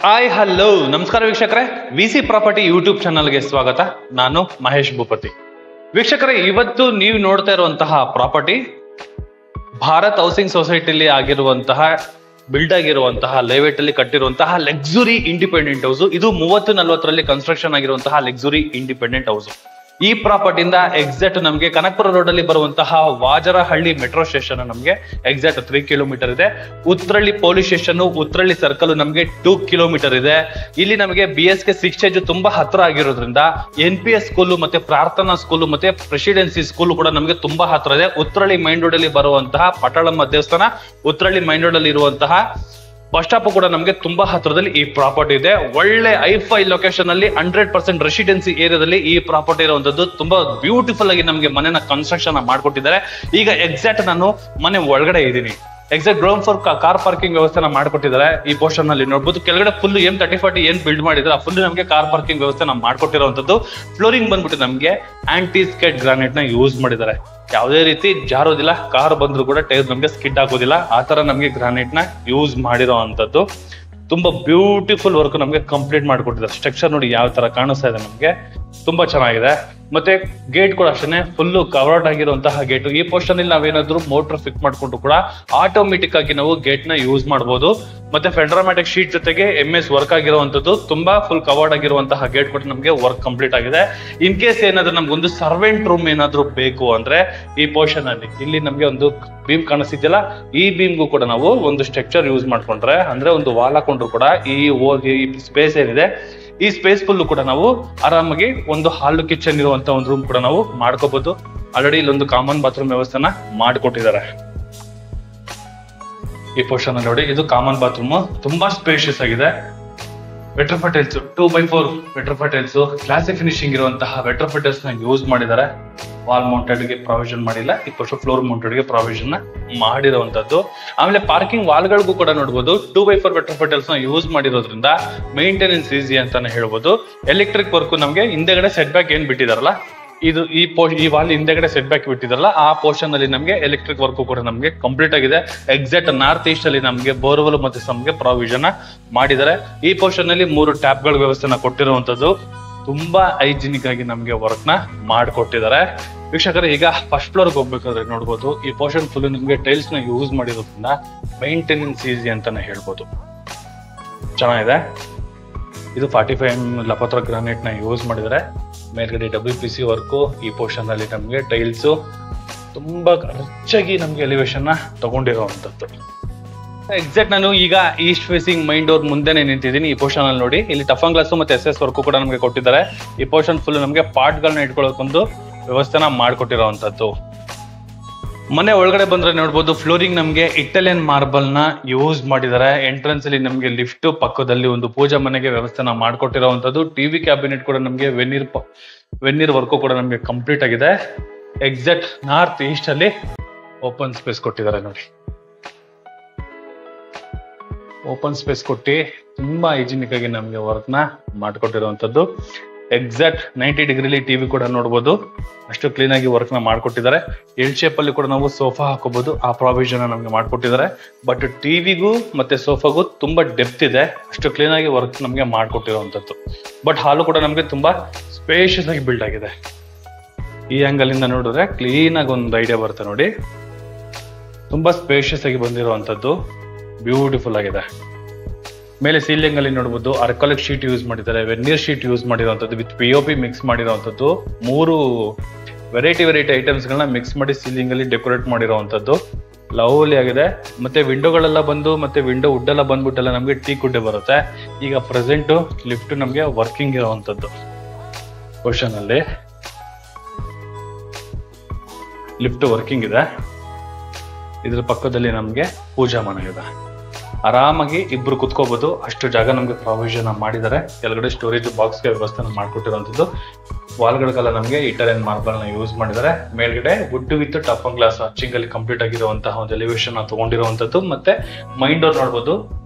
Hi hello ನಮಸ್ಕಾರ ವೀಕ್ಷಕರೇ, VC property YouTube ಚಾನಲ್ಗೆ ಸ್ವಾಗತ. ನಾನು ಮಹೇಶ್ ಭೂಪತಿ. ವೀಕ್ಷಕರೇ, ಇವತ್ತು ನೀವು ನೋಡ್ತಾ ಇರುವಂತಹ ಪ್ರಾಪರ್ಟಿ ಭಾರತ್ ಹೌಸಿಂಗ್ ಸೊಸೈಟಿಲಿ ಆಗಿರುವಂತಹ ಬಿಲ್ಡ್ ಆಗಿರುವಂತಹ ಲೇಔಟ್ ಅಲ್ಲಿ ಕಟ್ಟಿರುವಂತಹ ಲಕ್ಸುರಿ ಇಂಡಿಪೆಂಡೆಂಟ್ ಹೌಸ್. ಇದು 30-40ರಲ್ಲಿ ಕನ್ಸ್ಟ್ರಕ್ಷನ್ ಆಗಿರುವಂತಹ ಲಕ್ಸುರಿ ಇಂಡಿಪೆಂಡೆಂಟ್ ಹೌಸ್. ಈ ಪ್ರಾಪರ್ಟಿಯಿಂದ ಎಕ್ಸಾಕ್ಟ್ ನಮಗೆ ಕನಕಪುರ ರೋಡ್ ಅಲ್ಲಿ ಬರುವಂತಹ ವಾಜರಹಳ್ಳಿ ಮೆಟ್ರೋ ಸ್ಟೇಷನ್ ನಮಗೆ ಎಕ್ಸಾಕ್ಟ್ 3 ಕಿಲೋಮೀಟರ್ ಇದೆ. Uttarahalli police station, Uttarahalli circle ನಮಗೆ 2 ಕಿಲೋಮೀಟರ್ ಇದೆ. ಇಲ್ಲಿ ನಮಗೆ BSK 6 ತುಂಬಾ ಹತ್ರ ಆಗಿರೋದ್ರಿಂದ NPS ಸ್ಕೂಲ್ ಮತ್ತೆ ಪ್ರಾರ್ಥನಾ ಸ್ಕೂಲ್ ಮತ್ತೆ ಪ್ರೆಸಿಡೆನ್ಸಿ ಸ್ಕೂಲ್ ಕೂಡ ನಮಗೆ ತುಂಬಾ ಹತ್ರ ಇದೆ. ಉತ್ರಳ್ಳಿ ಮೈನ್ ರೋಡ್ ಅಲ್ಲಿ ಬರುವಂತಹ ಪಟಾಳಮ್ಮ ದೇವಸ್ಥಾನ, ಉತ್ರಳ್ಳಿ ಮೈನ್ ರೋಡ್ ಅಲ್ಲಿ ಇರುವಂತಹ ಬಸ್ ಸ್ಟಾಪ್ ಕೂಡ ನಮಗೆ ತುಂಬಾ ಹತ್ರದಲ್ಲಿ ಈ ಪ್ರಾಪರ್ಟಿ ಇದೆ. ಒಳ್ಳೆ ಐಫೈ ಲೊಕೇಶನ್ ಅಲ್ಲಿ 100% ರೆಸಿಡೆನ್ಸಿ ಏರಿಯಾದಲ್ಲಿ ಈ ಪ್ರಾಪರ್ಟಿ ಇರುವಂತದ್ದು. ತುಂಬಾ ಬ್ಯೂಟಿಫುಲ್ ಆಗಿ ನಮಗೆ ಮನೆನ ಕನ್ಸ್ಟ್ರಕ್ಷನ್ ಮಾಡ್ಕೊಟ್ಟಿದ್ದಾರೆ. ಈಗ ಎಕ್ಸಾಕ್ಟ್ ನಾನು ಮನೆ ಒಳಗಡೆ ಇದ್ದೀನಿ. Exact ground floor car parking ವ್ಯವಸ್ಥೆನ ಮಾಡ್ಕೊಟ್ಟಿದ್ದಾರೆ. ಈ ಪೋರ್ಷನ್ ಅಲ್ಲಿ ನೋಡಬಹುದು. ಕೆಳಗಡೆ ಫುಲ್ M30-40 ಏನ್ ಬಿಲ್ಡ್ ಮಾಡಿದ್ರೆ ಆ ಫುಲ್ ನಮಗೆ ಕಾರ್ ಪಾರ್ಕಿಂಗ್ ವ್ಯವಸ್ಥೆ ಮಾಡ್ಕೊಟ್ಟಿರುವಂತದ್ದು. ಫ್ಲೋರಿಂಗ್ ಬಂದ್ಬಿಟ್ಟು ನಮಗೆ ಆಂಟಿ ಸ್ಕೆಡ್ ಗ್ರಾನೈಟ್ ನ ಯೂಸ್ ಮಾಡಿದ್ದಾರೆ. ಯಾವುದೇ ರೀತಿ ಜಾರೋದಿಲ್ಲ, ಕಾರ್ ಬಂದ್ರು ಕೂಡ ಟೈರ್ ನಮಗೆ ಸ್ಕಿಡ್ ಆಗೋದಿಲ್ಲ. ಆ ತರ ನಮಗೆ ಗ್ರಾನೈಟ್ ನ ಯೂಸ್ ಮಾಡಿರೋ ಅಂತದ್ದು. ತುಂಬಾ ಬ್ಯೂಟಿಫುಲ್ ವರ್ಕ್ ನಮಗೆ ಕಂಪ್ಲೀಟ್ ಮಾಡ್ಕೊಟ್ಟಿದ್ದಾರೆ. ಸ್ಟ್ರಕ್ಚರ್ ನೋಡಿ ಯಾವ ತರ ಕಾಣಿಸ್ತಾ ಇದೆ, ನಮಗೆ ತುಂಬಾ ಚೆನ್ನಾಗಿದೆ. ಮತ್ತೆ ಗೇಟ್ ಕೂಡ ಅಷ್ಟೇ ಫುಲ್ ಕವರ್ಡ್ ಆಗಿರುವಂತಹ ಗೇಟ್. ಈ ಪೋರ್ಷನ್ ಅಲ್ಲಿ ನಾವೇನಾದ್ರೂ ಮೋಟರ್ ಫಿಟ್ ಮಾಡ್ಕೊಂಡು ಕೂಡ ಆಟೋಮೆಟಿಕ್ ಆಗಿ ನಾವು ಗೇಟ್ ನ ಯೂಸ್ ಮಾಡಬಹುದು. ಮತ್ತೆ ಫೆಂಡ್ರಾಮ್ಯಾಟಿಕ್ ಶೀಟ್ ಜೊತೆಗೆ MS ವರ್ಕ್ ಆಗಿರುವಂತದ್ದು. ತುಂಬಾ ಫುಲ್ ಕವರ್ಡ್ ಆಗಿರುವಂತಹ ಗೇಟ್ ಕೂಡ ನಮಗೆ ವರ್ಕ್ ಕಂಪ್ಲೀಟ್ ಆಗಿದೆ. ಇನ್ ಕೇಸ್ ಏನಾದ್ರೂ ನಮ್ಗೊಂದು ಸರ್ವೆಂಟ್ ರೂಮ್ ಏನಾದ್ರೂ ಬೇಕು ಅಂದ್ರೆ ಈ ಪೋರ್ಷನ್ ಅಲ್ಲಿ ಇಲ್ಲಿ ನಮ್ಗೆ ಒಂದು ಬೀಮ್ ಕಾಣಿಸ್ತಿದ್ಯಲ್ಲ, ಈ ಬೀಮ್ಗೂ ಕೂಡ ನಾವು ಒಂದು ಸ್ಟ್ರಕ್ಚರ್ ಯೂಸ್ ಮಾಡ್ಕೊಂಡ್ರೆ ಅಂದ್ರೆ ಒಂದು ವಾಲ್ ಹಾಕೊಂಡ್ರು ಕೂಡ ಈ ಸ್ಪೇಸ್ ಏನಿದೆ ಈ ಸ್ಪೇಸ್ ಫುಲ್ ಕೂಡ ನಾವು ಆರಾಮಾಗಿ ಒಂದು ಹಾಲ್ ಕಿಚನ್ ಇರುವಂತ ಒಂದು ರೂಮ್ ಕೂಡ ನಾವು ಮಾಡ್ಕೋಬಹುದು. ಆಲ್ರೆಡಿ ಇಲ್ಲೊಂದು ಕಾಮನ್ ಬಾತ್ರೂಮ್ ವ್ಯವಸ್ಥೆನ ಮಾಡಿಕೊಟ್ಟಿದ್ದಾರೆ. ಈ ಪೋರ್ಷನ್ ಅಲ್ಲಿ ನೋಡಿ, ಇದು ಕಾಮನ್ ಬಾತ್ರೂಮ್. ತುಂಬಾ ಸ್ಪೇಷಿಯಸ್ ಆಗಿದೆ. ವೆಟ್ರೋಫಟೈಲ್ಸ್ 2x4 ವೆಟ್ರೋಫಟೈಲ್ಸ್, ಕ್ಲಾಸಿಕ್ ಫಿನಿಶಿಂಗ್ ಇರುವಂತಹ ವೆಟ್ರೋಫಟೈಲ್ಸ್ ನ ಯೂಸ್ ಮಾಡಿದ್ದಾರೆ. ವಾಲ್ ಮೌಂಟೆಡ್ ಗೆ ಪ್ರಾವಿಷನ್ ಮಾಡಿಲ್ಲ, ಈ ಫ್ಲೋರ್ ಮೌಂಟೆಡ್ ಗೆ ಪ್ರಾವಿಷನ್ ಮಾಡಿರುವಂತದ್ದು. ಆಮೇಲೆ ಪಾರ್ಕಿಂಗ್ ವಾಲ್ ಗಳಿಗೂ ಕೂಡ ನೋಡಬಹುದು 2x4 ವೆಟ್ರೋಫಟೈಲ್ಸ್ ನ ಯೂಸ್ ಮಾಡಿರೋದ್ರಿಂದ ಮೇಂಟೆನೆನ್ಸ್ ಈಸಿ ಅಂತಾನೆ ಹೇಳ್ಬೋದು. ಎಲೆಕ್ಟ್ರಿಕ್ ವರ್ಕ್ ನಮಗೆ ಹಿಂದೆಗಡೆ ಸೆಟ್ ಬ್ಯಾಕ್ ಏನ್ ಬಿಟ್ಟಿದಾರಲ್ಲ, ಇದು ಈ ವಾಲ್ ಹಿಂದೆಗಡೆ ಸೆಟ್ ಬ್ಯಾಕ್ ಬಿಟ್ಟಿದಾರಲ್ಲ ಆ ಪೋರ್ಷನ್ ಅಲ್ಲಿ ನಮಗೆ ಎಲೆಕ್ಟ್ರಿಕ್ ವರ್ಕ್ ಕೂಡ ನಮಗೆ ಕಂಪ್ಲೀಟ್ ಆಗಿದೆ. ಎಕ್ಸಾಕ್ಟ್ ನಾರ್ತ್ ಈಸ್ಟ್ ಅಲ್ಲಿ ನಮಗೆ ಬೋರ್ವೆಲ್ ಮತ್ತೆ ನಮಗೆ ಪ್ರಾವಿಷನ್ ಮಾಡಿದ್ದಾರೆ. ಈ ಪೋರ್ಷನ್ ಅಲ್ಲಿ 3 ಟ್ಯಾಪ್ ಗಳ ವ್ಯವಸ್ಥೆನ ಕೊಟ್ಟಿರುವಂತದ್ದು. ತುಂಬಾ ಹೈಜಿನಿಕ್ ಆಗಿ ನಮಗೆ ವರ್ಕ್ ನ ಮಾಡಿಕೊಟ್ಟಿದ್ದಾರೆ. ವೀಕ್ಷಕರೇ, ಈಗ ಫಸ್ಟ್ ಫ್ಲೋರ್ ಹೋಗ್ಬೇಕಾದ್ರೆ ನೋಡ್ಬೋದು ಈ ಪೋರ್ಷನ್ ಫುಲ್ ನಿಮ್ಗೆ ಟೈಲ್ಸ್ ನ ಯೂಸ್ ಮಾಡಿರೋದ್ರಿಂದ ಮೇಂಟೆನೆನ್ಸ್ ಈಸಿ ಅಂತಾನೆ ಹೇಳ್ಬೋದು. ಚೆನ್ನಾಗಿದೆ. ಇದು 45mm ಲಪತ್ರ ಗ್ರಾನೈಟ್ ನ ಯೂಸ್ ಮಾಡಿದರೆ. ಮೇಲ್ಗಡೆ WPC ವರ್ಕು. ಈ ಪೋರ್ಷನ್ ಅಲ್ಲಿ ನಮ್ಗೆ ಟೈಲ್ಸ್ ತುಂಬಾ ರಿಚಾಗಿ ನಮ್ಗೆ ಎಲಿವೇಶನ್ ನ ತಗೊಂಡಿರುವಂತದ್ದು. ಎಕ್ಸಾಕ್ಟ್ ನಾನು ಈಗ ಈಸ್ಟ್ ಫೇಸಿಂಗ್ ಮೈನ್ ಡೋರ್ ಮುಂದೆನೆ ನಿಂತಿದ್ದೀನಿ. ಈ ಪೋರ್ಷನ್ ಅಲ್ಲಿ ನೋಡಿ, ಇಲ್ಲಿ ಟಫನ್ ಗ್ಲಾಸ್ ಮತ್ತೆ SS ವರ್ಕು ಕೂಡ ನಮಗೆ ಕೊಟ್ಟಿದ್ದಾರೆ. ಈ ಪೋರ್ಷನ್ ಫುಲ್ ನಮಗೆ ಪಾರ್ಟ್ ಗಳನ್ನ ಇಟ್ಕೊಳ್ಳೋಕೊಂದು ವ್ಯವಸ್ಥೆನ ಮಾಡ್ಕೊಟ್ಟಿರೋವಂಥದ್ದು. ಮನೆ ಒಳಗಡೆ ಬಂದ್ರೆ ನೋಡ್ಬೋದು ಫ್ಲೋರಿಂಗ್ ನಮಗೆ ಇಟಾಲಿಯನ್ ಮಾರ್ಬಲ್ ನ ಯೂಸ್ ಮಾಡಿದ್ದಾರೆ. ಎಂಟ್ರೆನ್ಸ್ ಅಲ್ಲಿ ನಮಗೆ ಲಿಫ್ಟ್ ಪಕ್ಕದಲ್ಲಿ ಒಂದು ಪೂಜಾ ಮನೆಗೆ ವ್ಯವಸ್ಥೆನ ಮಾಡ್ಕೊಟ್ಟಿರೋವಂಥದ್ದು. TV ಕ್ಯಾಬಿನೆಟ್ ಕೂಡ ನಮಗೆ ವೆನ್ನೀರ್ ವರ್ಕು ಕೂಡ ನಮಗೆ ಕಂಪ್ಲೀಟ್ ಆಗಿದೆ. ಎಕ್ಸಾಕ್ಟ್ ನಾರ್ತ್ ಈಸ್ಟ್ ಅಲ್ಲಿ ಓಪನ್ ಸ್ಪೇಸ್ ಕೊಟ್ಟಿದ್ದಾರೆ ನೋಡಿ. ಓಪನ್ ಸ್ಪೇಸ್ ಕೊಟ್ಟು ತುಂಬಾ ಹೈಜಿನಿಕ್ ಆಗಿ ನಮಗೆ ವರ್ಕ್ ನ ಮಾಡ್ಕೊಟ್ಟಿರುವಂತದ್ದು. ಎಕ್ಸಾಕ್ಟ್ 90 ಡಿಗ್ರಿಲಿ TV ಕೂಡ ನೋಡ್ಬೋದು. ಅಷ್ಟು ಕ್ಲೀನ್ ಆಗಿ ವರ್ಕ್ ನ ಮಾಡ್ಕೊಟ್ಟಿದ್ದಾರೆ. ಎಲ್ ಶೇಪ್ ಅಲ್ಲಿ ಕೂಡ ನಾವು ಸೋಫಾ ಹಾಕೋಬಹುದು, ಆ ಪ್ರಾವಿಷನ್ ನಮ್ಗೆ ಮಾಡ್ಕೊಟ್ಟಿದ್ದಾರೆ. ಬಟ್ TVಗೂ ಮತ್ತೆ ಸೋಫಾಗೂ ತುಂಬಾ ಡೆಪ್ತ್ ಇದೆ. ಅಷ್ಟು ಕ್ಲೀನ್ ಆಗಿ ವರ್ಕ್ ನಮ್ಗೆ ಮಾಡ್ಕೊಟ್ಟಿರುವಂತದ್ದು. ಬಟ್ ಹಾಲು ಕೂಡ ನಮ್ಗೆ ತುಂಬಾ ಸ್ಪೇಷಿಯಸ್ ಆಗಿ ಬಿಲ್ಡ್ ಆಗಿದೆ. ಈ ಆಂಗಲ್ ಇಂದ ನೋಡಿದ್ರೆ ಕ್ಲೀನ್ ಆಗಿ ಒಂದು ಐಡಿಯಾ ಬರುತ್ತೆ ನೋಡಿ. ತುಂಬಾ ಸ್ಪೇಷಿಯಸ್ ಆಗಿ ಬಂದಿರುವಂತದ್ದು, ಬ್ಯೂಟಿಫುಲ್ ಆಗಿದೆ. ಮೇಲೆ ಸೀಲಿಂಗ್ ಅಲ್ಲಿ ನೋಡಬಹುದು ಅರ್ಕಾಲಿಕ್ ಶೀಟ್ ಯೂಸ್ ಮಾಡಿದ್ದಾರೆ, ವೆನ್ನೀರ್ ಶೀಟ್ ಯೂಸ್ ಮಾಡಿರುವಂತದ್ದು ವಿತ್ POP ಮಿಕ್ಸ್ ಮಾಡಿರುವಂತದ್ದು. 3 ವೆರೈಟಿ ಐಟಮ್ಸ್ ಗಳನ್ನ ಮಿಕ್ಸ್ ಮಾಡಿ ಸೀಲಿಂಗ್ ಅಲ್ಲಿ ಡೆಕೋರೇಟ್ ಮಾಡಿರುವಂತದ್ದು. ಲವ್ಲಿ ಆಗಿದೆ. ಮತ್ತೆ ವಿಂಡೋಗಳೆಲ್ಲ ಬಂದು ಮತ್ತೆ ವಿಂಡೋ ವುಡ್ ಎಲ್ಲ ಬಂದ್ಬಿಟ್ಟೆಲ್ಲ ನಮಗೆ ಟೀಕ್ ವುಡ್ ಬರುತ್ತೆ. ಈಗ ಪ್ರೆಸೆಂಟ್ ಲಿಫ್ಟ್ ನಮಗೆ ವರ್ಕಿಂಗ್ ಇರುವಂತದ್ದು. ಪೋರ್ಷನ್ ಅಲ್ಲಿ ಲಿಫ್ಟ್ ವರ್ಕಿಂಗ್ ಇದೆ. ಇದ್ರ ಪಕ್ಕದಲ್ಲಿ ನಮ್ಗೆ ಪೂಜಾ ಮನೆ ಇದೆ. ಆರಾಮಾಗಿ ಇಬ್ರು ಕುತ್ಕೋಬಹುದು, ಅಷ್ಟು ಜಾಗ ನಮ್ಗೆ ಪ್ರಾವಿಷನ್ ಮಾಡಿದ್ದಾರೆ. ಕೆಳಗಡೆ ಸ್ಟೋರೇಜ್ ಬಾಕ್ಸ್ ಗೆ ವ್ಯವಸ್ಥೆ ಮಾಡ್ಕೊಟ್ಟಿರುವಂತದ್ದು. ವಾಲ್ಗಳಿಗೆಲ್ಲ ನಮಗೆ ಇಟಾಲಿಯನ್ ಮಾರ್ಬಲ್ ನ ಯೂಸ್ ಮಾಡಿದ್ದಾರೆ. ಮೇಲ್ಗಡೆ ವುಡ್ ವಿತ್ ಟಫನ್ ಗ್ಲಾಸ್ ಅಚಿಂಗ್ ಅಲ್ಲಿ ಕಂಪ್ಲೀಟ್ ಆಗಿರುವಂತಹ ಒಂದು ಎಲಿವೇಶನ್ ತಗೊಂಡಿರುವಂತದ್ದು. ಮತ್ತೆ ಮೈನ್ ಡೋರ್ ನೋಡಬಹುದು,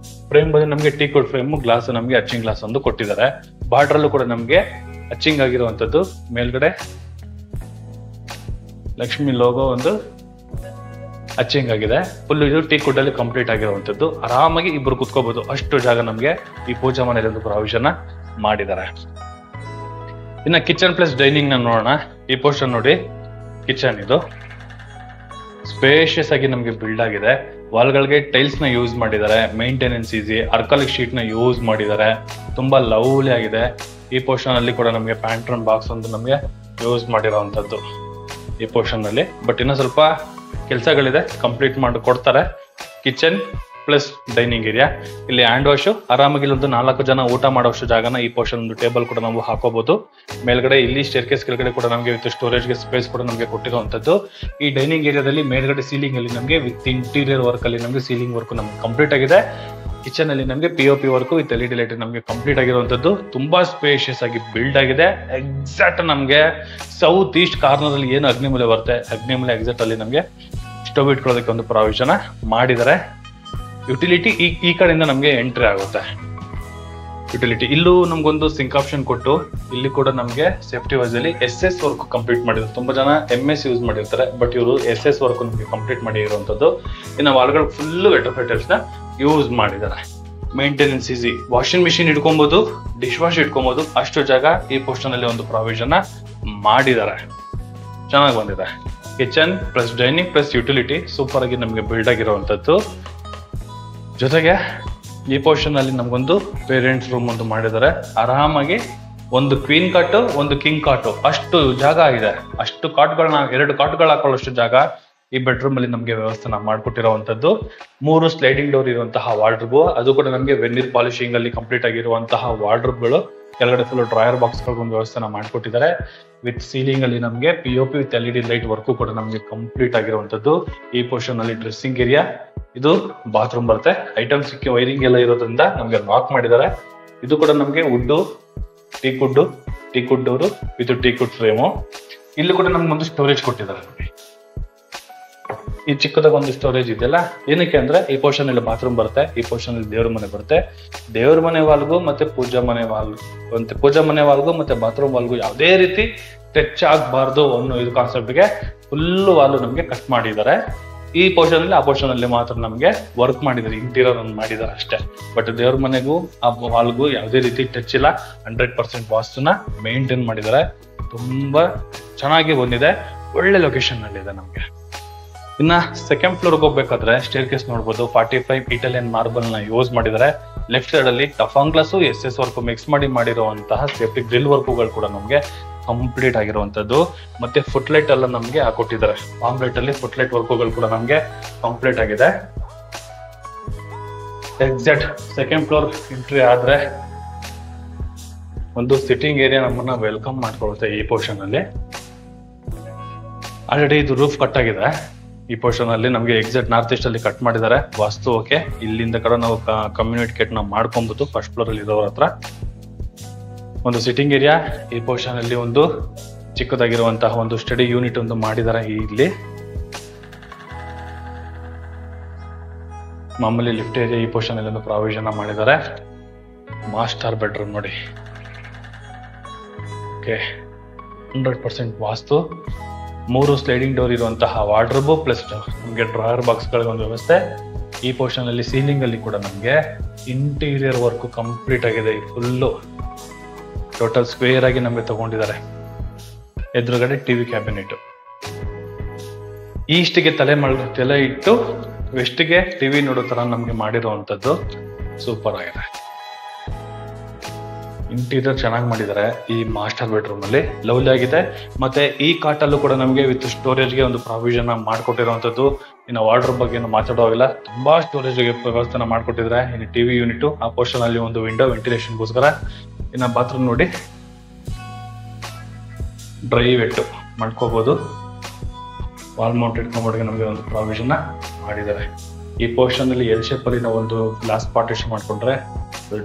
ಫ್ರೇಮ್ ಬಂದು ನಮಗೆ ಟೀಕ್ವುಡ್ ಫ್ರೇಮ್, ಗ್ಲಾಸ್ ನಮಗೆ ಅಚಿಂಗ್ ಗ್ಲಾಸ್ ಒಂದು ಕೊಟ್ಟಿದ್ದಾರೆ. ಬಾರ್ಡರ್ ಅಲ್ಲೂ ಕೂಡ ನಮಗೆ ಅಚಿಂಗ್ ಆಗಿರುವಂತದ್ದು. ಮೇಲ್ಗಡೆ ಲಕ್ಷ್ಮಿ ಲೋಗೋ ಒಂದು ಅಚಿಂಗ್ ಆಗಿದೆ. ಫುಲ್ ಇದು ಟೀ ಕುಡ್ ಅಲ್ಲಿ ಕಂಪ್ಲೀಟ್ ಆಗಿರುವಂತದ್ದು. ಆರಾಮಾಗಿ ಇಬ್ರು ಕುತ್ಕೋಬಹುದು, ಅಷ್ಟು ಜಾಗ ನಮ್ಗೆ ಈ ಪೂಜಾ ಮನೆಯಲ್ಲಿ ಒಂದು ಪ್ರಾವಿಷನ್ ಮಾಡಿದ್ದಾರೆ. ಇನ್ನ ಕಿಚನ್ ಪ್ಲಸ್ ಡೈನಿಂಗ್ ನ ನೋಡೋಣ. ಈ ಪೋರ್ಷನ್ ನೋಡಿ, ಕಿಚನ್ ಇದು ಸ್ಪೇಷಿಯಸ್ ಆಗಿ ನಮ್ಗೆ ಬಿಲ್ಡ್ ಆಗಿದೆ. ವಾಲ್ಗಳಿಗೆ ಟೈಲ್ಸ್ ನ ಯೂಸ್ ಮಾಡಿದ್ದಾರೆ, ಮೇಂಟೆನೆನ್ಸ್ ಈಸಿ, ಅರ್ಕಾಲಿಕ್ ಶೀಟ್ ನ ಯೂಸ್ ಮಾಡಿದ್ದಾರೆ, ತುಂಬಾ ಲವ್ಲಿ ಆಗಿದೆ. ಈ ಪೋರ್ಷನ್ ಅಲ್ಲಿ ಕೂಡ ನಮ್ಗೆ ಪ್ಯಾಂಟ್ರನ್ ಬಾಕ್ಸ್ ಒಂದು ನಮ್ಗೆ ಯೂಸ್ ಮಾಡಿರೋಂಥದ್ದು ಈ ಪೋರ್ಷನ್ ಅಲ್ಲಿ. ಬಟ್ ಇನ್ನೂ ಸ್ವಲ್ಪ ಕೆಲಸಗಳಿದೆ, ಕಂಪ್ಲೀಟ್ ಮಾಡಿ ಕೊಡ್ತಾರೆ. ಕಿಚನ್ ಪ್ಲಸ್ ಡೈನಿಂಗ್ ಏರಿಯಾ, ಇಲ್ಲಿ ಹ್ಯಾಂಡ್ ವಾಶ್, ಆರಾಮಾಗಿ ಒಂದು 4 ಜನ ಊಟ ಮಾಡೋಷ್ಟು ಜಾಗನ ಈ ಪೋರ್ಷನ್ ಒಂದು ಟೇಬಲ್ ಕೂಡ ನಾವು ಹಾಕೋಬಹುದು. ಮೇಲ್ಗಡೆ ಇಲ್ಲಿ ಸ್ಟೇರ್ಕೇಸ್ ಕೆಳಗಡೆ ಕೂಡ ನಮಗೆ ವಿತ್ ಸ್ಟೋರೇಜ್ಗೆ ಸ್ಪೇಸ್ ಕೂಡ ನಮಗೆ ಕೊಟ್ಟಿರುವಂತದ್ದು. ಈ ಡೈನಿಂಗ್ ಏರಿಯಾದಲ್ಲಿ ಮೇಲ್ಗಡೆ ಸೀಲಿಂಗ್ ಅಲ್ಲಿ ನಮಗೆ ವಿತ್ ಇಂಟೀರಿಯರ್ ವರ್ಕ್ ಅಲ್ಲಿ ನಮಗೆ ಸೀಲಿಂಗ್ ವರ್ಕ್ ನಮಗೆ ಕಂಪ್ಲೀಟ್ ಆಗಿದೆ. ಕಿಚನ್ ಅಲ್ಲಿ ನಮಗೆ POP work with LED light ನಮಗೆ ಕಂಪ್ಲೀಟ್ ಆಗಿರುವಂತದ್ದು. ತುಂಬಾ ಸ್ಪೇಷಿಯಸ್ ಆಗಿ ಬಿಲ್ಡ್ ಆಗಿದೆ. ಎಕ್ಸಾಕ್ಟ್ ನಮಗೆ ಸೌತ್ ಈಸ್ಟ್ ಕಾರ್ನರ್ ಅಲ್ಲಿ ಏನು ಅಗ್ನಿಮೂಲೆ ಬರುತ್ತೆ, ಅಗ್ನಿಮೂಲೆ ಎಕ್ಸಾಕ್ಟ್ ಅಲ್ಲಿ ನಮಗೆ ಸ್ಟವ್ ಇಟ್ಕೊಳ್ಳೋದಕ್ಕೆ ಒಂದು ಪ್ರಾವಿಷನ್ ಮಾಡಿದ್ದಾರೆ. ಯುಟಿಲಿಟಿ ಈ ಕಡೆಯಿಂದ ನಮಗೆ ಎಂಟ್ರಿ ಆಗುತ್ತೆ. ಯುಟಿಲಿಟಿ ಇಲ್ಲೂ ನಮ್ಗೊಂದು ಸಿಂಕ್ ಆಪ್ಷನ್ ಕೊಟ್ಟು, ಇಲ್ಲಿ ಕೂಡ ನಮಗೆ ಸೇಫ್ಟಿ ವೈಸ್ ಅಲ್ಲಿ SS ವರ್ಕ್ ಕಂಪ್ಲೀಟ್ ಮಾಡಿದ್ರು. ತುಂಬಾ ಜನ MS ಯೂಸ್ ಮಾಡಿರ್ತಾರೆ, ಬಟ್ ಇವರು SS ವರ್ಕ್ ನಮಗೆ ಕಂಪ್ಲೀಟ್ ಮಾಡಿ ಇರುವಂತದ್ದು. ಇನ್ನು ವಾಲ್ಗಳು ಫುಲ್ ವೆಟ್ರೋಫೈಟರ್ಸ್ ನ ಯೂಸ್ ಮಾಡಿದ್ದಾರೆ. ಮೇಂಟೆನೆನ್ಸ್ ಈಸಿ, ವಾಷಿಂಗ್ ಮಿಷಿನ್ ಇಟ್ಕೊಬಹುದು, ಡಿಶ್ ವಾಶ್ ಇಟ್ಕೊಬಹುದು, ಅಷ್ಟು ಜಾಗ ಈ ಪೋರ್ಷನ್ ಅಲ್ಲಿ ಒಂದು ಪ್ರಾವಿಷನ್ ಮಾಡಿದ್ದಾರೆ. ಚೆನ್ನಾಗಿ ಬಂದಿದೆ. Kitchen plus dining plus utility super ಆಗಿ ನಮಗೆ ಬಿಲ್ಡ್ ಆಗಿರುವಂತದ್ದು. ಜೊತೆಗೆ ಈ ಪೋರ್ಷನ್ ಅಲ್ಲಿ ನಮ್ಗೊಂದು ಪೇರೆಂಟ್ಸ್ ರೂಮ್ ಒಂದು ಮಾಡಿದ್ದಾರೆ. ಆರಾಮಾಗಿ ಒಂದು ಕ್ವೀನ್ ಕಾಟ್, ಒಂದು ಕಿಂಗ್ ಕಾಟ್, ಅಷ್ಟು ಜಾಗ ಇದೆ. ಅಷ್ಟು ಕಾಟ್ಗಳನ್ನ 2 ಕಾಟ್ಗಳು ಹಾಕೊಳ್ಳೋಷ್ಟು ಜಾಗ ಈ ಬೆಡ್ರೂಮ್ ಅಲ್ಲಿ ನಮಗೆ ವ್ಯವಸ್ಥೆ ಮಾಡಿಕೊಟ್ಟಿರುವಂತದ್ದು. 3 ಸ್ಲೈಡಿಂಗ್ ಡೋರ್ ಇರುವಂತಹ ವಾರ್ಡ್ರೋಬ್, ಅದು ಕೂಡ ನಮಗೆ ವೆನ್ನೀರ್ ಪಾಲಿಶಿಂಗ್ ಅಲ್ಲಿ ಕಂಪ್ಲೀಟ್ ಆಗಿರುವಂತಹ ವಾರ್ಡ್ರೋಬ್ಗಳು. ಕೆಳಗಡೆ ಫುಲ್ ಡ್ರಾಯರ್ ಬಾಕ್ಸ್ ಗಳೊಂದು ವ್ಯವಸ್ಥೆ ಮಾಡಿಕೊಟ್ಟಿದ್ದಾರೆ. ವಿತ್ ಸೀಲಿಂಗ್ ಅಲ್ಲಿ ನಮಗೆ POP with LED light work ಕೂಡ ನಮಗೆ ಕಂಪ್ಲೀಟ್ ಆಗಿರುವಂತದ್ದು. ಈ ಪೋರ್ಷನ್ ಅಲ್ಲಿ ಡ್ರೆಸ್ಸಿಂಗ್ ಏರಿಯಾ, ಇದು ಬಾತ್ರೂಮ್ ಬರುತ್ತೆ. ಐಟಮ್ಸ್ ವೈರಿಂಗ್ ಎಲ್ಲ ಇರೋದ್ರಿಂದ ನಮ್ಗೆ ಲಾಕ್ ಮಾಡಿದ್ದಾರೆ. ಇದು ಕೂಡ ನಮ್ಗೆ wood teak wood door with teak wood frame. ಇಲ್ಲಿ ಕೂಡ ನಮ್ಗೆ ಒಂದು ಸ್ಟೋರೇಜ್ ಕೊಟ್ಟಿದ್ದಾರೆ. ಈ ಚಿಕ್ಕದಾಗ ಒಂದು ಸ್ಟೋರೇಜ್ ಇದೆಯಲ್ಲ, ಏನಕ್ಕೆ ಅಂದ್ರೆ ಈ ಪೋರ್ಷನ್ ಅಲ್ಲಿ ಬಾತ್ರೂಮ್ ಬರುತ್ತೆ, ಈ ಪೋರ್ಷನ್ ಅಲ್ಲಿ ದೇವ್ರ ಮನೆ ಬರುತ್ತೆ. ದೇವ್ರ ಮನೆ ವಾಲ್ಗೂ ಮತ್ತೆ ಪೂಜಾ ಮನೆ ವಾಲ್ಗೂ ಮತ್ತೆ ಬಾತ್ರೂಮ್ ವಾಲ್ಗೂ ಯಾವುದೇ ರೀತಿ ಟಚ್ ಆಗಬಾರ್ದು ಅನ್ನೋ ಇದು ಕಾನ್ಸೆಪ್ಟ್ಗೆ ಫುಲ್ ವಾಲ್ ನಮ್ಗೆ ಕಟ್ ಮಾಡಿದ್ದಾರೆ. ಈ ಪೋರ್ಷನ್ ಅಲ್ಲಿ ಆ ಪೋರ್ಷನ್ ಅಲ್ಲಿ ಮಾತ್ರ ನಮ್ಗೆ ವರ್ಕ್ ಮಾಡಿದ್ದಾರೆ, ಇಂಟೀರಿಯರ್ ಅನ್ನು ಮಾಡಿದ್ದಾರೆ ಅಷ್ಟೇ. ಬಟ್ ದೇವ್ರ ಮನೆಗೂ ಆ ವಾಲ್ಗೂ ಯಾವುದೇ ರೀತಿ ಟಚ್ ಇಲ್ಲ. 100% ವಾಸ್ತುನ ಮೇಂಟೈನ್ ಮಾಡಿದ್ದಾರೆ. ತುಂಬಾ ಚೆನ್ನಾಗಿ ಬಂದಿದೆ, ಒಳ್ಳೆ ಲೊಕೇಶನ್ ಅಲ್ಲಿ ಇದೆ ನಮ್ಗೆ. ಇನ್ನ ಸೆಕೆಂಡ್ ಫ್ಲೋರ್ ಹೋಗ್ಬೇಕಾದ್ರೆ ಸ್ಟೇರ್ ಕೇಸ್ ನೋಡ್ಬೋದು. 45 ಇಟಾಲಿಯನ್ ಮಾರ್ಬಲ್ ನ ಯೂಸ್ ಮಾಡಿದ್ದಾರೆ. ಲೆಫ್ಟ್ ಸೈಡ್ ಅಲ್ಲಿ ಟಫಾಂಗ್ ಗ್ಲಾಸ್, SS ವರ್ಕ್ ಮಿಕ್ಸ್ ಮಾಡಿರುವಂತಹ ಸೇಫ್ಟಿ ಗ್ರಿಲ್ ವರ್ಕ್ಗಳು ಕೂಡ ನಮ್ಗೆ ಕಂಪ್ಲೀಟ್ ಆಗಿರುವಂತದ್ದು. ಮತ್ತೆ ಫುಟ್ ಲೈಟ್ ಎಲ್ಲ ನಮ್ಗೆ ಹಾಕೊಟ್ಟಿದ್ದಾರೆ. ಪಾಮ್ ಲೈಟ್ ಅಲ್ಲಿ ಫುಟ್ ಲೈಟ್ ವರ್ಕ್ಗಳು ಕೂಡ ನಮ್ಗೆ ಕಂಪ್ಲೀಟ್ ಆಗಿದೆ. ಎಕ್ಸಾಕ್ಟ್ ಸೆಕೆಂಡ್ ಫ್ಲೋರ್ ಎಂಟ್ರಿ ಆದ್ರೆ ಒಂದು ಸಿಟ್ಟಿಂಗ್ ಏರಿಯಾ ನಮ್ಮನ್ನ ವೆಲ್ಕಮ್ ಮಾಡ್ಕೊಳುತ್ತೆ. ಈ ಪೋರ್ಷನ್ ಅಲ್ಲಿ ಆಲ್ರೆಡಿ ಇದು ರೂಫ್ ಕಟ್ ಆಗಿದೆ. ಈ ಪೋರ್ಷನ್ ಅಲ್ಲಿ ನಮ್ಗೆ ಎಕ್ಸಾಕ್ಟ್ ನಾರ್ತ್ ಈಸ್ಟ್ ಅಲ್ಲಿ ಕಟ್ ಮಾಡಿದ್ದಾರೆ. ವಾಸ್ತು ಓಕೆ. ಇಲ್ಲಿಂದ ಕೂಡ ನಾವು ಕಮ್ಯುನಿಕೇಟ್ ನಾವು ಮಾಡ್ಕೊಬಹುದು ಫಸ್ಟ್ ಫ್ಲೋರ್ ಅಲ್ಲಿ ಇರೋರ ಹತ್ರ. ಒಂದು ಸಿಟ್ಟಿಂಗ್ ಏರಿಯಾ, ಈ ಪೋರ್ಷನ್ ಅಲ್ಲಿ ಒಂದು ಚಿಕ್ಕದಾಗಿರುವಂತಹ ಒಂದು ಸ್ಟಡಿ ಯೂನಿಟ್ ಒಂದು ಮಾಡಿದ್ದಾರೆ. ಇಲ್ಲಿ ಮಾಮೂಲಿ ಲಿಫ್ಟ್ ಏರಿಯಾ ಈ ಪೋರ್ಷನ್ ಅಲ್ಲಿ ಒಂದು ಪ್ರಾವಿಷನ್ ಮಾಡಿದ್ದಾರೆ. ಮಾಸ್ಟರ್ ಬೆಡ್ರೂಮ್ ನೋಡಿ, ಓಕೆ 100% ವಾಸ್ತು. 3 ಸ್ಲೈಡಿಂಗ್ ಡೋರ್ ಇರುವಂತಹ ವಾರ್ಡ್ರೋಬ್ ಪ್ಲಸ್ ನಮಗೆ ಡ್ರಾಯರ್ ಬಾಕ್ಸ್ ಗಳ ಒಂದು ವ್ಯವಸ್ಥೆ. ಈ ಪೋರ್ಷನ್ ಅಲ್ಲಿ ಸೀಲಿಂಗ್ ಅಲ್ಲಿ ಕೂಡ ನಮಗೆ ಇಂಟೀರಿಯರ್ ವರ್ಕ್ ಕಂಪ್ಲೀಟ್ ಆಗಿದೆ. ಫುಲ್ಲು ಟೋಟಲ್ ಸ್ಕ್ವೇರ್ ಆಗಿ ನಮಗೆ ತಗೊಂಡಿದ್ದಾರೆ. ಎದುರುಗಡೆ ಟಿವಿ ಕ್ಯಾಬಿನೆಟ್, ಈಸ್ಟ್ಗೆ ತಲೆ ಇಟ್ಟು ವೆಸ್ಟ್ಗೆ ಟಿವಿ ನೋಡೋ ತರ ನಮ್ಗೆ ಮಾಡಿರುವಂತದ್ದು ಸೂಪರ್ ಆಗಿದೆ. ಇಂಟೀರಿಯರ್ ಚೆನ್ನಾಗಿ ಮಾಡಿದ್ದಾರೆ. ಈ ಮಾಸ್ಟರ್ ಬೆಡ್ರೂಮ್ ಅಲ್ಲಿ ಲವ್ಲಿ ಆಗಿದೆ. ಮತ್ತೆ ಈ ಕಾಟಲ್ಲೂ ಕೂಡ ನಮಗೆ ವಿತ್ ಸ್ಟೋರೇಜ್ಗೆ ಒಂದು ಪ್ರಾವಿಷನ್ ಮಾಡಿಕೊಟ್ಟಿರುವಂತದ್ದು. ಇನ್ನು ವಾರ್ಡ್ರೋಬ್ ಬಗ್ಗೆ ಏನು ಮಾತಾಡೋಗಿಲ್ಲ, ತುಂಬಾ ಸ್ಟೋರೇಜ್ ವ್ಯವಸ್ಥೆ ಮಾಡಿಕೊಟ್ಟಿದ್ದಾರೆ. ಇನ್ನು ಟಿವಿ ಯೂನಿಟ್, ಆ ಪೋರ್ಷನ್ ಅಲ್ಲಿ ಒಂದು ವಿಂಡೋ ವೆಂಟಿಲೇಷನ್ಗೋಸ್ಕರ. ಇನ್ನು ಬಾತ್ರೂಮ್ ನೋಡಿ, ಡ್ರೈ ವೆಟ್ ಮಾಡ್ಕೋಬಹುದು. ವಾಲ್ ಮೌಂಟೆಡ್ ಕಮೋಡ್ಗೆ ನಮಗೆ ಒಂದು ಪ್ರಾವಿಷನ್ ಮಾಡಿದ್ದಾರೆ. ಈ ಪೋರ್ಷನ್ ಅಲ್ಲಿ ಎಲ್ ಶೇಪ್ ಅಲ್ಲಿ ನಾವು ಒಂದು ಗ್ಲಾಸ್ ಪಾರ್ಟಿಷನ್ ಮಾಡ್ಕೊಂಡ್ರೆ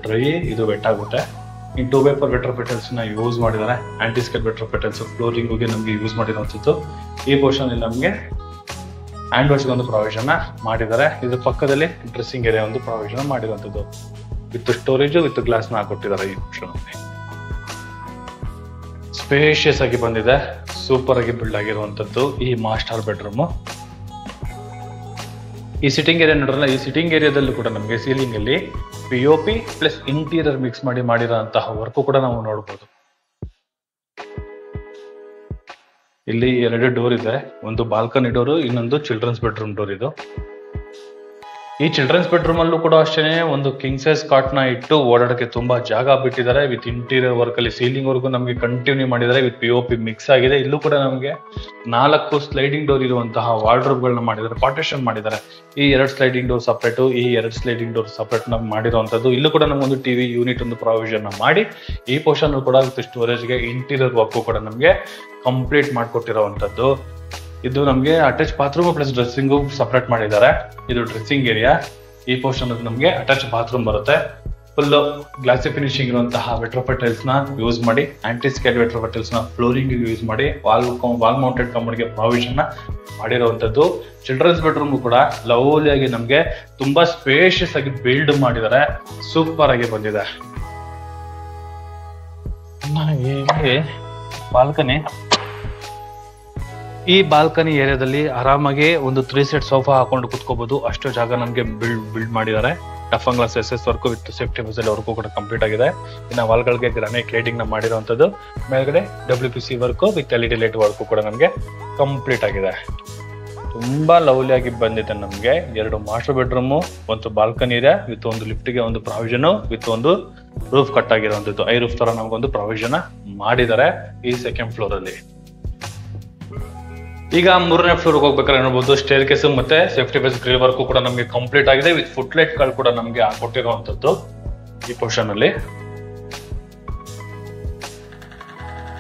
ಡ್ರೈ, ಇದು ವೆಟ್ ಆಗುತ್ತೆ. ಇನ್ನು 2x4 ವೆಟ್ರೋಫೈಟಲ್ಸ್ ನ ಯೂಸ್ ಮಾಡಿದ್ದಾರೆ. ಆಂಟಿಸ್ಕೇಟ್ ವೆಟ್ರೋಫೈಟಲ್ಸ್ ಫ್ಲೋರಿಂಗ್ಗೆ ನಮಗೆ ಯೂಸ್ ಮಾಡಿರುವಂತದ್ದು. ಈ ಪೋರ್ಷನ್ ಅಲ್ಲಿ ನಮಗೆ ಹ್ಯಾಂಡ್ ವಾಶ್ ಒಂದು ಪ್ರಾವಿಷನ್ ಮಾಡಿದ್ದಾರೆ. ಇದ್ರ ಪಕ್ಕದಲ್ಲಿ ಡ್ರೆಸ್ಸಿಂಗ್ ಏರಿಯಾ ಒಂದು ಪ್ರಾವಿಷನ್ ಮಾಡಿರುವಂತದ್ದು ವಿತ್ ಸ್ಟೋರೇಜ್ ವಿತ್ ಗ್ಲಾಸ್ ನ ಹಾಕೊಟ್ಟಿದ್ದಾರೆ. ಈ ಪೋರ್ಷನ್ ಅಲ್ಲಿ ಸ್ಪೇಷಿಯಸ್ ಆಗಿ ಬಂದಿದೆ, ಸೂಪರ್ ಆಗಿ ಬಿಲ್ಡ್ ಆಗಿರುವಂತದ್ದು ಈ ಮಾಸ್ಟರ್ ಬೆಡ್ರೂಮ್. ಈ ಸಿಟ್ಟಿಂಗ್ ಏರಿಯಾ ನೋಡ್ರಲ್ಲ, ಈ ಸಿಟ್ಟಿಂಗ್ ಏರಿಯಾದಲ್ಲೂ ಕೂಡ ನಮಗೆ ಸೀಲಿಂಗ್ ಅಲ್ಲಿ POP ಪ್ಲಸ್ ಇಂಟೀರಿಯರ್ ಮಿಕ್ಸ್ ಮಾಡಿರೋಂತಹ ವರ್ಕ್ ಕೂಡ ನಾವು ನೋಡಬಹುದು. ಇಲ್ಲಿ 2 ಡೋರ್ ಇದೆ, ಒಂದು ಬಾಲ್ಕನಿ ಡೋರ್, ಇನ್ನೊಂದು ಚಿಲ್ಡ್ರನ್ಸ್ ಬೆಡ್ರೂಮ್ ಡೋರ್. ಇದು ಈ ಚಿಲ್ಡ್ರನ್ಸ್ ಬೆಡ್ರೂಮ್ ಅಲ್ಲೂ ಕೂಡ ಅಷ್ಟೇ ಒಂದು ಕಿಂಗ್ ಸೈಜ್ ಕಾಟ್ ನ ಇಟ್ಟು ಓಡಾಡಕ್ಕೆ ತುಂಬಾ ಜಾಗ ಬಿಟ್ಟಿದ್ದಾರೆ. ವಿತ್ ಇಂಟೀರಿಯರ್ ವರ್ಕ್ ಅಲ್ಲಿ ಸೀಲಿಂಗ್ ವರ್ಗು ನಮಗೆ ಕಂಟಿನ್ಯೂ ಮಾಡಿದ್ದಾರೆ. ವಿತ್ POP ಮಿಕ್ಸ್ ಆಗಿದೆ. ಇಲ್ಲೂ ಕೂಡ ನಮಗೆ 4 ಸ್ಲೈಡಿಂಗ್ ಡೋರ್ ಇರುವಂತಹ ವಾರ್ಡ್ರೋಬ್ ಗಳನ್ನ ಮಾಡಿದ್ದಾರೆ, ಪಾರ್ಟಿಷನ್ ಮಾಡಿದ್ದಾರೆ. ಈ 2 ಸ್ಲೈಡಿಂಗ್ ಡೋರ್ ಸಪರೇಟ್, ಈ 2 ಸ್ಲೈಡಿಂಗ್ ಡೋರ್ ಸಪರೇಟ್ ನಮ್ಗೆ ಮಾಡಿರುವಂತದ್ದು. ಇಲ್ಲೂ ಕೂಡ ನಮಗೊಂದು TV ಯೂನಿಟ್ ಒಂದು ಪ್ರಾವಿಷನ್ ಮಾಡಿ ಈ ಪೋರ್ಷನ್ ಕೂಡ ವಿತ್ ಸ್ಟೋರೇಜ್ಗೆ ಇಂಟೀರಿಯರ್ ವರ್ಕ್ ಕೂಡ ನಮಗೆ ಕಂಪ್ಲೀಟ್ ಮಾಡಿಕೊಟ್ಟಿರುವಂತದ್ದು. ಇದು ನಮಗೆ attach bathroom plus dressing separate ಮಾಡಿದ್ದಾರೆ. ಇದು ಡ್ರೆಸ್ಸಿಂಗ್ ಏರಿಯಾ. ಈ ಪೋರ್ಷನ್ ನಮಗೆ ಅಟ್ಯಾಚ್ ಬಾತ್ರೂಮ್ ಬರುತ್ತೆ. ಫುಲ್ ಗ್ಲಾಸಿ ಫಿನಿಶಿಂಗ್ ಇರುವಂತಹ ವೆಟ್ರೋಫೈಟ್ ಟೈಲ್ಸ್ ನ ಯೂಸ್ ಮಾಡಿ, ಆಂಟಿ ಸ್ಕೇಡ್ ವೆಟ್ರೋಫೈಟ್ ಟೈಲ್ಸ್ ನ ಫ್ಲೋರಿಂಗ್ ಯೂಸ್ ಮಾಡಿ ವಾಲ್ ಮೌಂಟೆಡ್ ಕಮೋಡ್ಗೆ ಪ್ರಾವಿಷನ್ ನ ಮಾಡಿರುವಂತದ್ದು. ಚಿಲ್ಡ್ರನ್ಸ್ ಬೆಡ್ರೂಮ್ ಕೂಡ ಲವ್ಲಿ ಆಗಿ ನಮ್ಗೆ ತುಂಬಾ ಸ್ಪೇಷಿಯಸ್ ಆಗಿ ಬಿಲ್ಡ್ ಮಾಡಿದ್ದಾರೆ. ಸೂಪರ್ ಆಗಿ ಬಂದಿದೆ. ಬಾಲ್ಕನಿ, ಈ ಬಾಲ್ಕನಿ ಏರಿಯಾದಲ್ಲಿ ಆರಾಮಾಗಿ ಒಂದು 3 ಸೆಟ್ ಸೋಫಾ ಹಾಕೊಂಡು ಕುತ್ಕೋಬಹುದು. ಅಷ್ಟು ಜಾಗ ನಮ್ಗೆ ಬಿಲ್ಡ್ ಮಾಡಿದ್ದಾರೆ. Tough and glass SS work with safety facility work ಕೂಡ ಕಂಪ್ಲೀಟ್ ಆಗಿದೆ. ಇನ್ನು ವಾಲ್ಗಳಿಗೆ ಗ್ರಾನೈಟ್ ಕ್ಲೇಡಿಂಗ್ ನ ಮಾಡಿರುವಂತದ್ದು. ಮೇಲ್ಗಡೆ WPC work with LED light work ಕೂಡ ನಮ್ಗೆ ಕಂಪ್ಲೀಟ್ ಆಗಿದೆ. ತುಂಬಾ ಲವ್ಲಿ ಆಗಿ ಬಂದಿದೆ. ನಮ್ಗೆ 2 ಮಾಸ್ಟರ್ ಬೆಡ್ರೂಮ್, ಒಂದು ಬಾಲ್ಕನಿ ಇದೆ ವಿತ್ ಒಂದು ಲಿಫ್ಟ್ ಗೆ ಒಂದು ಪ್ರಾವಿಷನ್ ವಿತ್ ಒಂದು ರೂಫ್ ಕಟ್ ಆಗಿರುವಂತದ್ದು. ಐ ರೂಫ್ ತರ ನಮ್ಗೊಂದು ಪ್ರಾವಿಷನ್ ಮಾಡಿದ್ದಾರೆ ಈ 2nd ಫ್ಲೋರ್ ಅಲ್ಲಿ. ಈಗ 3ನೇ ಫ್ಲೋರ್ ಹೋಗ್ಬೇಕಾದ್ರೆ ನೋಡಬಹುದು ಸ್ಟೇರ್ ಕೇಸ್ ಮತ್ತೆ ಸೇಫ್ಟಿ ಬೇಸ್ ಗ್ರಿಲ್ ವರ್ಕ್ ಕೂಡ ನಮಗೆ ಕಂಪ್ಲೀಟ್ ಆಗಿದೆ. ವಿತ್ ಫುಟ್ ಲೈಟ್ ಗಳು ಕೂಡ ನಮಗೆ ಕೊಟ್ಟಿರುವಂತದ್ದು ಈ ಪೋರ್ಷನ್ ಅಲ್ಲಿ.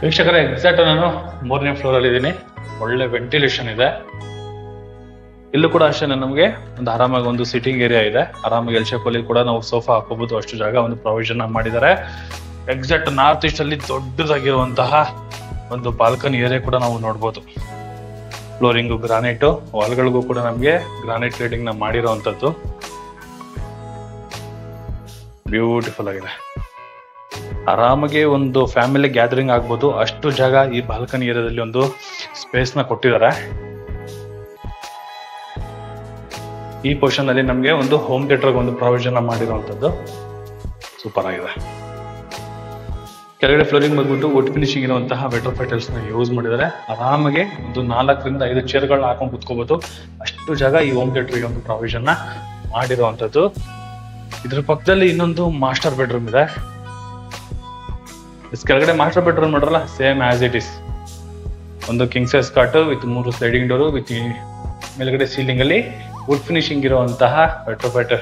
ವೀಕ್ಷಕರೇ, ಎಕ್ಸಾಕ್ಟ್ ನಾನು 3ನೇ ಫ್ಲೋರ್ ಅಲ್ಲಿ ಇದ್ದೀನಿ. ಒಳ್ಳೆ ವೆಂಟಿಲೇಷನ್ ಇದೆ. ಇಲ್ಲೂ ಕೂಡ ಅಷ್ಟೇ ನಮಗೆ ಒಂದು ಆರಾಮಾಗಿ ಒಂದು ಸಿಟ್ಟಿಂಗ್ ಏರಿಯಾ ಇದೆ. ಆರಾಮಾಗಿ ಎಲ್ ಶೇಪ್ ಅಲ್ಲಿ ಕೂಡ ನಾವು ಸೋಫಾ ಹಾಕೋಬಹುದು. ಅಷ್ಟು ಜಾಗ ಒಂದು ಪ್ರಾವಿಷನ್ ಮಾಡಿದ್ದಾರೆ. ಎಕ್ಸಾಕ್ಟ್ ನಾರ್ತ್ ಈಸ್ಟ್ ಅಲ್ಲಿ ದೊಡ್ಡದಾಗಿರುವಂತಹ ಒಂದು ಬಾಲ್ಕನಿ ಏರಿಯಾ ಕೂಡ ನಾವು ನೋಡ್ಬೋದು. ಫ್ಲೋರಿಂಗು ಗ್ರಾನೈಟ್, ವಾಲ್ಗಳಿಗೂ ಕೂಡ ನಮಗೆ ಗ್ರಾನೈಟ್ ಕ್ಲೇಡಿಂಗ್ ನ ಮಾಡಿರುವಂತದ್ದು. ಬ್ಯೂಟಿಫುಲ್ ಆಗಿದೆ. ಆರಾಮಾಗಿ ಒಂದು ಫ್ಯಾಮಿಲಿ ಗ್ಯಾದರಿಂಗ್ ಆಗ್ಬೋದು. ಅಷ್ಟು ಜಾಗ ಈ ಬಾಲ್ಕನಿ ಏರಿಯಾದಲ್ಲಿ ಒಂದು ಸ್ಪೇಸ್ ನ ಕೊಟ್ಟಿದ್ದಾರೆ. ಈ ಪೋರ್ಷನ್ ಅಲ್ಲಿ ನಮಗೆ ಒಂದು ಹೋಮ್ ಥಿಯೇಟರ್ ಒಂದು ಪ್ರಾವಿಷನ್ ಮಾಡಿರುವಂತದ್ದು. ಸೂಪರ್ ಆಗಿದೆ. ಕೆಳಗಡೆ ಫ್ಲೋರಿಂಗ್ ಬಂದ್ಬಿಟ್ಟು ವುಡ್ ಫಿನಿಶಿಂಗ್ ಇರುವಂತಹ ವೆಟ್ರೋಫೈಟ್ ಟೈಲ್ಸ್ ನ ಯೂಸ್ ಮಾಡಿದ್ದಾರೆ. ಆರಾಮಾಗಿ ಒಂದು 4 ರಿಂದ 5 ಚೇರ್ಗಳನ್ನ ಹಾಕೊಂಡು ಕುತ್ಕೋಬಹುದು. ಅಷ್ಟು ಜಾಗ ಈ ಹೋಮ್ ಥಿಯೇಟರ್ಗೆ ಒಂದು ಪ್ರಾವಿಷನ್ ನ ಮಾಡಿರುವಂತದ್ದು. ಇದ್ರ ಪಕ್ಕದಲ್ಲಿ ಇನ್ನೊಂದು ಮಾಸ್ಟರ್ ಬೆಡ್ರೂಮ್ ಇದೆ. ಕೆಳಗಡೆ ಮಾಸ್ಟರ್ ಬೆಡ್ರೂಮ್ ನೋಡ್ರಲ್ಲ, ಸೇಮ್ ಆಸ್ ಇಟ್ ಇಸ್. ಒಂದು king size cot with 3 sliding door with ಮೇಲ್ಗಡೆ ಸೀಲಿಂಗ್ ಅಲ್ಲಿ ವುಡ್ ಫಿನಿಶಿಂಗ್ ಇರುವಂತಹ ವೆಟ್ರೋಫೈಟ್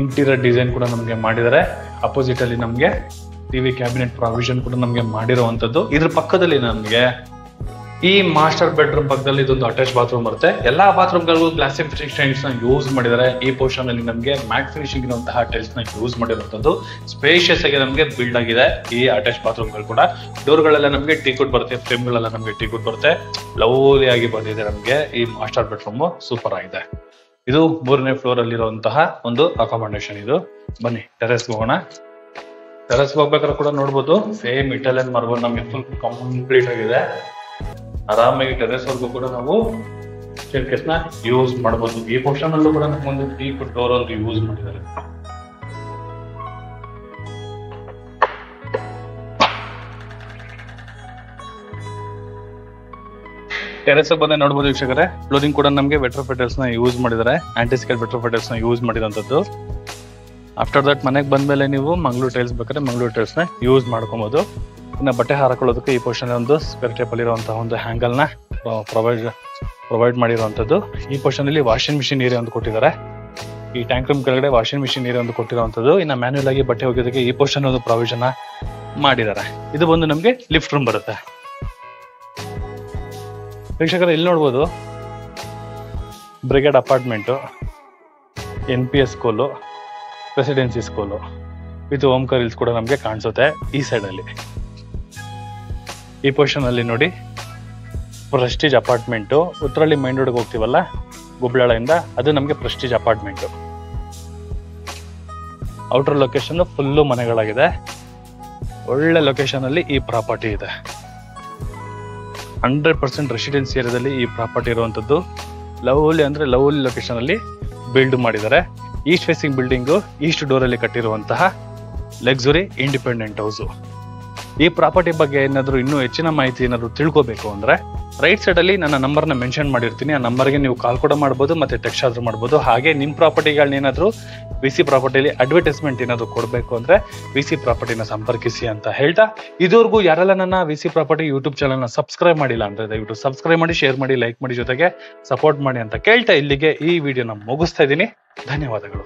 ಇಂಟೀರಿಯರ್ ಡಿಸೈನ್ ಕೂಡ ನಮಗೆ ಮಾಡಿದ್ದಾರೆ. ಅಪೋಸಿಟ್ ಅಲ್ಲಿ ನಮಗೆ TV ಕ್ಯಾಬಿನೆಟ್ ಪ್ರಾವಿಷನ್ ಕೂಡ ನಮಗೆ ಮಾಡಿರುವಂತದ್ದು. ಇದ್ರ ಪಕ್ಕದಲ್ಲಿ ನಮಗೆ ಈ ಮಾಸ್ಟರ್ ಬೆಡ್ರೂಮ್ ಪಕ್ಕದಲ್ಲಿ ಇದೊಂದು ಅಟ್ಯಾಚ್ ಬಾತ್ರೂಮ್ ಬರುತ್ತೆ. ಎಲ್ಲಾ ಬಾತ್ರೂಮ್ ಗಳಿಗೂ ಗ್ಲಾಸಿ ಫಿನಿಶಿಂಗ್ ಟೈಲ್ಸ್ ನ ಯೂಸ್ ಮಾಡಿದ್ದಾರೆ. ಈ ಪೋರ್ಷನ್ ಅಲ್ಲಿ ನಮಗೆ ಮ್ಯಾಟ್ ಫಿನಿಶಿಂಗ್ ಇರುವಂತಹ ಟೈಲ್ಸ್ ನ ಯೂಸ್ ಮಾಡಿರುವಂತದ್ದು. ಸ್ಪೇಷಿಯಸ್ ಆಗಿ ನಮಗೆ ಬಿಲ್ಡ್ ಆಗಿದೆ ಈ ಅಟ್ಯಾಚ್ ಬಾತ್ರೂಮ್ ಗಳು ಕೂಡ. ಡೋರ್ ಗಳೆಲ್ಲ ನಮಗೆ ಟೀಕುಡ್ ಬರುತ್ತೆ, ಫ್ರೇಮ್ ಗಳೆಲ್ಲ ನಮಗೆ ಟೀಕುಡ್ ಬರುತ್ತೆ. ಲವ್ಲಿ ಆಗಿ ಬಂದಿದೆ ನಮಗೆ ಈ ಮಾಸ್ಟರ್ ಬೆಡ್ರೂಮ್. ಸೂಪರ್ ಆಗಿದೆ. ಇದು 3ನೇ ಫ್ಲೋರ್ ಅಲ್ಲಿರುವಂತಹ ಒಂದು ಅಕಾಮಡೇಷನ್. ಇದು ಬನ್ನಿ ಟೆರೆಸ್ ಹೋಗೋಣ. ಟೆರೆಸ್ ಹೋಗ್ಬೇಕಾದ್ರೆ ಕೂಡ ನೋಡ್ಬೋದು ಸೇಮ್ ಇಟಾಲಿಯನ್ ಮಾರ್ಬಲ್ ನಮಗೆ ಫುಲ್ ಕಂಪ್ಲೀಟ್ ಆಗಿದೆ. ಆರಾಮಾಗಿ ಟೆರೆಸ್ ವರ್ಗೂ ಕೂಡ ನಾವು ಸ್ಟೇರ್ ಕೇಸ್ ನ ಯೂಸ್ ಮಾಡಬಹುದು. ಈ ಪೋರ್ಷನ್ ಅಲ್ಲೂ ಕೂಡ ನಮಗೊಂದು ಟೀಕ್ ಡೋರ್ ಒಂದು ಯೂಸ್ ಮಾಡಿದ್ದಾರೆ. ಟೆರೆಸ್ ಬಂದ್ರೆ ನೋಡಬಹುದು ವೀಕ್ಷಕರೇ, ಫ್ಲೋರಿಂಗ್ ಕೂಡ ನಮಗೆ ವೆಟ್ರೋಫೈಟ್ ಟೈಲ್ಸ್ ನ ಯೂಸ್ ಮಾಡಿದ್ದಾರೆ. ಆಂಟಿ ಸ್ಕೇಡ್ ವೆಟ್ರೋಫೈಟ್ ಟೈಲ್ಸ್ ನ ಯೂಸ್ ಮಾಡಿದಂತದ್ದು. ಆಫ್ಟರ್ ದಟ್ ಮನೆಗೆ ಬಂದ್ಮೇಲೆ ನೀವು ಮಂಗಳೂರು ಟೈಲ್ಸ್ ಬೇಕಾದ್ರೆ ಮಂಗಳೂರು ಟೈಲ್ಸ್ ನ ಯೂಸ್ ಮಾಡ್ಕೊಬಹುದು. ಇನ್ನು ಬಟ್ಟೆ ಹಾಕೊಳ್ಳೋದಕ್ಕೆ ಈ ಪೋರ್ಷನ್ ಒಂದು ಸ್ಕ್ವೇರ್ ಟೇಪ್ ಅಲ್ಲಿರುವಂತಹ ಒಂದು ಹ್ಯಾಂಗಲ್ ನ ಪ್ರೊವೈಡ್ ಮಾಡಿರುವಂತದ್ದು. ಈ ಪೋರ್ಷನ್ ಅಲ್ಲಿ ವಾಷಿಂಗ್ ಮಿಷಿನ್ ಏರಿಯಾ ಒಂದು ಕೊಟ್ಟಿದ್ದಾರೆ. ಈ ಟ್ಯಾಂಕ್ ರೂಮ್ ಕೆಳಗಡೆ ವಾಷಿಂಗ್ ಮಿಷಿನ್ ಏರಿಯಾ ಒಂದು ಕೊಟ್ಟಿರುವಂತದ್ದು. ಇನ್ನು ಮ್ಯಾನ್ಯುಯಲ್ ಆಗಿ ಬಟ್ಟೆ ಒಗೆಯೋದಕ್ಕೆ ಈ ಪೋರ್ಷನ್ ಒಂದು ಪ್ರಾವಿಷನ್ ಮಾಡಿದ್ದಾರೆ. ಇದು ಬಂದು ನಮಗೆ ಲಿಫ್ಟ್ ರೂಮ್ ಬರುತ್ತೆ. ವೀಕ್ಷಕರ, ಇಲ್ಲಿ ನೋಡ್ಬೋದು brigade apartment, NPS school, presidency school with Omkar hills ಕೂಡ ನಮಗೆ ಕಾಣಿಸುತ್ತೆ ಈ ಸೈಡ್ ಅಲ್ಲಿ. ಈ ಪೊಸಿಷನ್ ಅಲ್ಲಿ ನೋಡಿ ಪ್ರೆಸ್ಟೀಜ್ ಅಪಾರ್ಟ್ಮೆಂಟು. ಉತ್ತರಳ್ಳಿ ಮೈನ್ ರೋಡ್ಗೆ ಹೋಗ್ತೀವಲ್ಲ ಗುಬ್ಳಾಳಿಂದ, ಅದು ನಮಗೆ prestige apartment. Outer location full ಮನೆಗಳಾಗಿದೆ. ಒಳ್ಳೆ ಲೊಕೇಶನ್ ಅಲ್ಲಿ ಈ ಪ್ರಾಪರ್ಟಿ ಇದೆ. 100% ರೆಸಿಡೆನ್ಸಿ ಏರಿಯಾದಲ್ಲಿ ಈ ಪ್ರಾಪರ್ಟಿ ಇರುವಂತದ್ದು. ಲವ್ಲಿ ಲೊಕೇಶನ್ ಅಲ್ಲಿ ಬಿಲ್ಡ್ ಮಾಡಿದ್ದಾರೆ. East facing building, East door ಅಲ್ಲಿ ಕಟ್ಟಿರುವಂತಹ ಲಕ್ಸುರಿ ಇಂಡಿಪೆಂಡೆಂಟ್ ಹೌಸು. ಈ ಪ್ರಾಪರ್ಟಿ ಬಗ್ಗೆ ಏನಾದರೂ ಇನ್ನೂ ಹೆಚ್ಚಿನ ಮಾಹಿತಿ ಏನಾದರೂ ತಿಳ್ಕೋಬೇಕು ಅಂದ್ರೆ ರೈಟ್ ಸೈಡ್ ಅಲ್ಲಿ ನನ್ನ ನಂಬರ್ನ ಮೆನ್ಷನ್ ಮಾಡಿರ್ತೀನಿ. ಆ ನಂಬರ್ಗೆ ನೀವು ಕಾಲ್ ಕೂಡ ಮಾಡ್ಬೋದು, ಮತ್ತೆ ಟೆಕ್ಸ್ಟ್ ಆದ್ರೂ ಮಾಡ್ಬೋದು. ಹಾಗೆ ನಿಮ್ಮ ಪ್ರಾಪರ್ಟಿಗಳನ್ನ ಏನಾದರೂ VC ಪ್ರಾಪರ್ಟಿಲಿ ಅಡ್ವರ್ಟೈಸ್ಮೆಂಟ್ ಏನಾದರೂ ಕೊಡಬೇಕು ಅಂದ್ರೆ VC ಪ್ರಾಪರ್ಟಿನ ಸಂಪರ್ಕಿಸಿ ಅಂತ ಹೇಳ್ತಾ, ಇದುವರೆಗೂ ಯಾರೆಲ್ಲ ನನ್ನ VC ಪ್ರಾಪರ್ಟಿ ಯೂಟ್ಯೂಬ್ ಚಾನಲ್ನ ಸಬ್ಸ್ಕ್ರೈಬ್ ಮಾಡಿಲ್ಲ ಅಂದ್ರೆ ದಯವಿಟ್ಟು ಸಬ್ಸ್ಕ್ರೈಬ್ ಮಾಡಿ, ಶೇರ್ ಮಾಡಿ, ಲೈಕ್ ಮಾಡಿ, ಜೊತೆಗೆ ಸಪೋರ್ಟ್ ಮಾಡಿ ಅಂತ ಕೇಳ್ತಾ ಇಲ್ಲಿಗೆ ಈ ವಿಡಿಯೋನ ಮುಗಿಸ್ತಾ ಇದ್ದೀನಿ. ಧನ್ಯವಾದಗಳು.